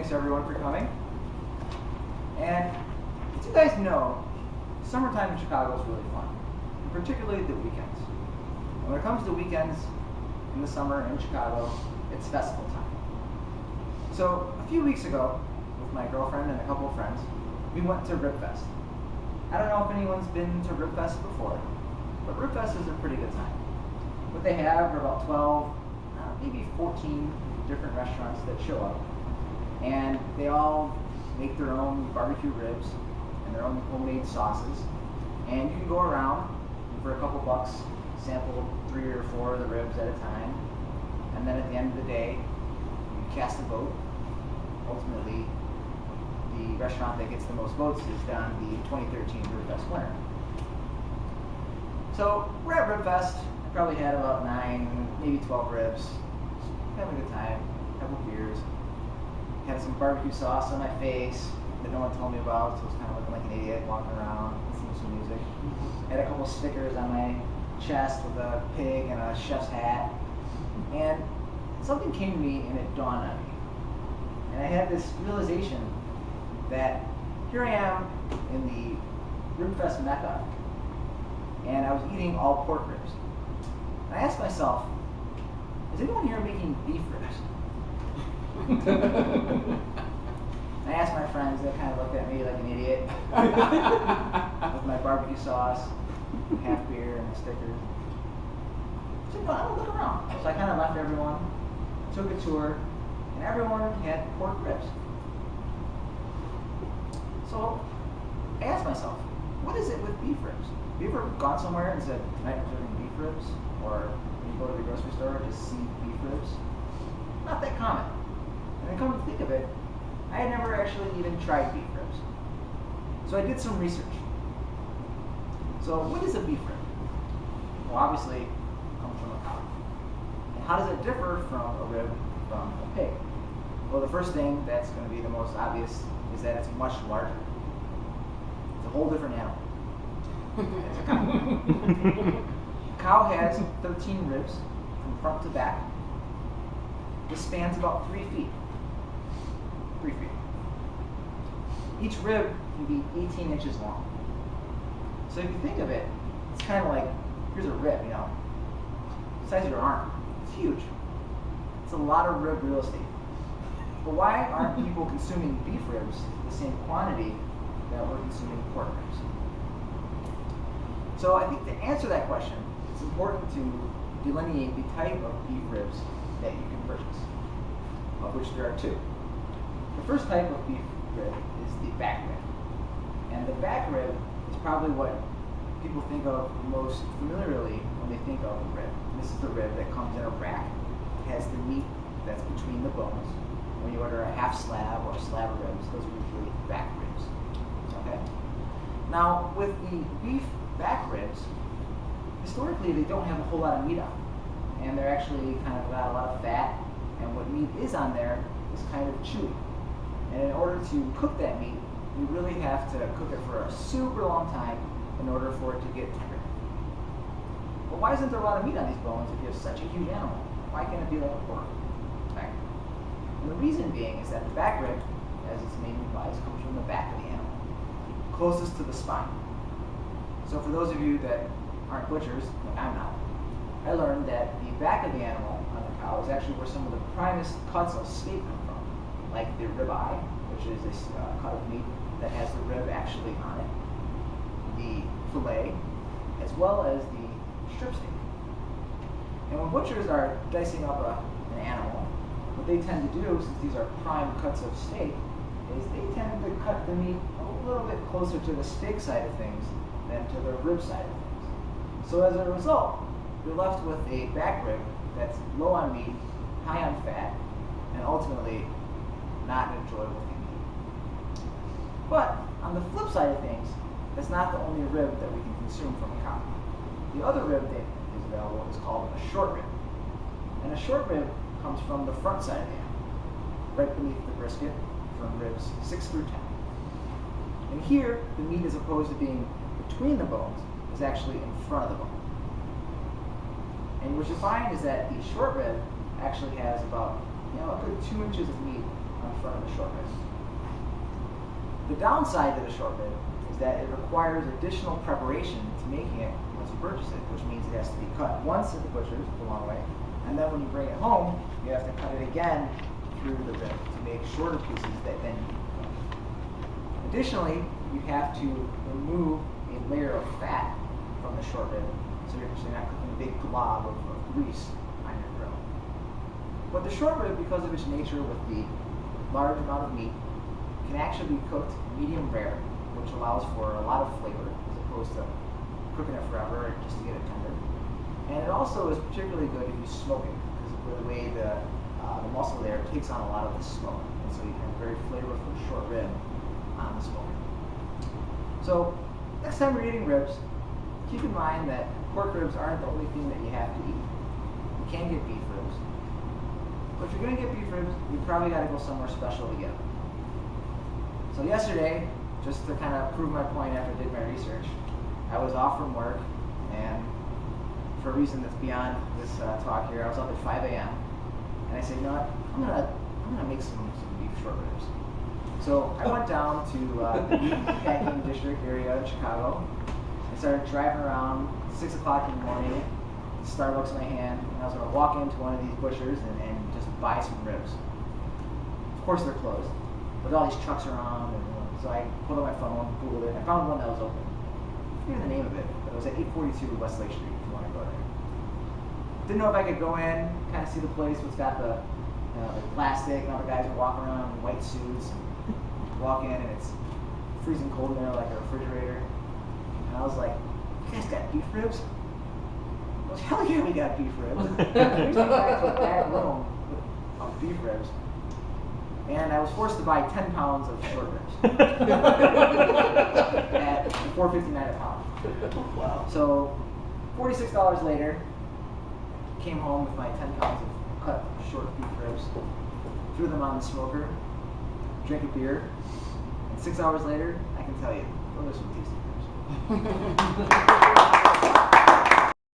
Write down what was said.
Thanks everyone for coming. And as you guys know, summertime in Chicago is really fun, and particularly the weekends. And when it comes to weekends in the summer in Chicago, it's festival time. So a few weeks ago, with my girlfriend and a couple of friends, we went to Ribfest. I don't know if anyone's been to Ribfest before, but Ribfest is a pretty good time. What they have are about 12, maybe 14 different restaurants that show up. And they all make their own barbecue ribs and their own homemade sauces. And you can go around and for a couple bucks, sample 3 or 4 of the ribs at a time. And then at the end of the day, you cast a vote. Ultimately, the restaurant that gets the most votes is down the 2013 Ribfest winner. So we're at Ribfest. I probably had about 9, maybe 12 ribs. Having a good time, a couple beers. Had some barbecue sauce on my face that no one told me about, so I was kind of looking like an idiot walking around, listening to some music. Had a couple stickers on my chest with a pig and a chef's hat. And something came to me and it dawned on me. And I had this realization that here I am in the Ribfest Mecca, and I was eating all pork ribs. And I asked myself, is anyone here making beef ribs? I asked my friends, they kind of looked at me like an idiot with my barbecue sauce, half beer, and stickers. So I don't look around. So I kind of left everyone, took a tour, and everyone had pork ribs. So I asked myself, what is it with beef ribs? Have you ever gone somewhere and said, tonight we're serving beef ribs? Or when you go to the grocery store, just see beef ribs? Not that common. And then come to think of it, I had never actually even tried beef ribs. So I did some research. So what is a beef rib? Well, obviously, it comes from a cow. And how does it differ from a rib from a pig? Well, the first thing that's going to be the most obvious is that it's much larger. It's a whole different animal. It's a cow. A cow has 13 ribs from front to back. This spans about 3 feet. 3 feet. Each rib can be 18 inches long. So if you think of it, it's kind of like, here's a rib, the size of your arm. It's huge. It's a lot of rib real estate. But why aren't people consuming beef ribs the same quantity that we're consuming pork ribs? So I think to answer that question, it's important to delineate the type of beef ribs that you can purchase, of which there are 2. The first type of beef rib is the back rib. And the back rib is probably what people think of most familiarly when they think of a rib. And this is the rib that comes in a rack. It has the meat that's between the bones. When you order a half slab or a slab of ribs, those are usually back ribs. Okay? Now, with the beef back ribs, historically they don't have a whole lot of meat on them. And they're actually kind of got a lot of fat, and what meat is on there is kind of chewy. And in order to cook that meat, you really have to cook it for a super long time in order for it to get tender. But why isn't there a lot of meat on these bones if you have such a huge animal? Why can't it be like a pork? Back rib? And the reason being is that the back rib, as its name implies, comes from the back of the animal, closest to the spine. So for those of you that aren't butchers, like I'm not, I learned that the back of the animal on the cow is actually where some of the primest cuts of steak come from, like the ribeye, which is this cut of meat that has the rib actually on it, the fillet, as well as the strip steak. And when butchers are dicing up an animal, what they tend to do, since these are prime cuts of steak, is they tend to cut the meat a little bit closer to the steak side of things than to the rib side of things. So as a result, you're left with a back rib that's low on meat, high on fat, and ultimately not enjoyable to eat. But on the flip side of things, that's not the only rib that we can consume from a cow. The other rib that is available is called a short rib. And a short rib comes from the front side of the animal, right beneath the brisket, from ribs 6 through 10. And here, the meat, as opposed to being between the bones, is actually in front of the bone. And what you find is that the short rib actually has about a good 2 inches of meat on the front of the short rib. The downside to the short rib is that it requires additional preparation to making it once you purchase it, which means it has to be cut once at the butcher's, the long way, and then when you bring it home, you have to cut it again through the rib to make shorter pieces that then you can cook. Additionally, you have to remove a layer of fat from the short rib, so you're not cooking a big glob of grease on your grill. But the short rib, because of its nature with the large amount of meat, can actually be cooked medium rare, which allows for a lot of flavor as opposed to cooking it forever just to get it tender. And it also is particularly good if you smoke it, because of the way the muscle there takes on a lot of the smoke, and so you have a very flavorful short rib on the smoker. So next time you're eating ribs, keep in mind that pork ribs aren't the only thing that you have to eat. You can get beef ribs, but if you're going to get beef ribs, you probably got to go somewhere special to get them. So yesterday, just to kind of prove my point after I did my research, I was off from work, and for a reason that's beyond this talk here, I was up at 5 a.m. and I said, you know what, I'm gonna make some beef short ribs. So I went down to the meat packing district area in Chicago and started driving around 6 o'clock in the morning, Starbucks in my hand, and I was gonna walk into one of these butchers and just buy some ribs. Of course they're closed, but all these trucks around, and so I pulled up my phone, Googled it, and I found one that was open. I forget the name of it, but it was at 842 West Lake Street if you want to go there. Didn't know if I could go in, kind of see the place, what's got the plastic, and all the guys are walking around in white suits, and walk in and it's freezing cold in there like a refrigerator. And I was like, you guys got beef ribs? I was, hell yeah, we got beef ribs. We came back to a back room of beef ribs. And I was forced to buy 10 pounds of short ribs at $4.59 a pound. Wow. So $46 later, came home with my 10 pounds of cut short beef ribs, threw them on the smoker, drank a beer, and 6 hours later, I can tell you, those are some tasty ribs.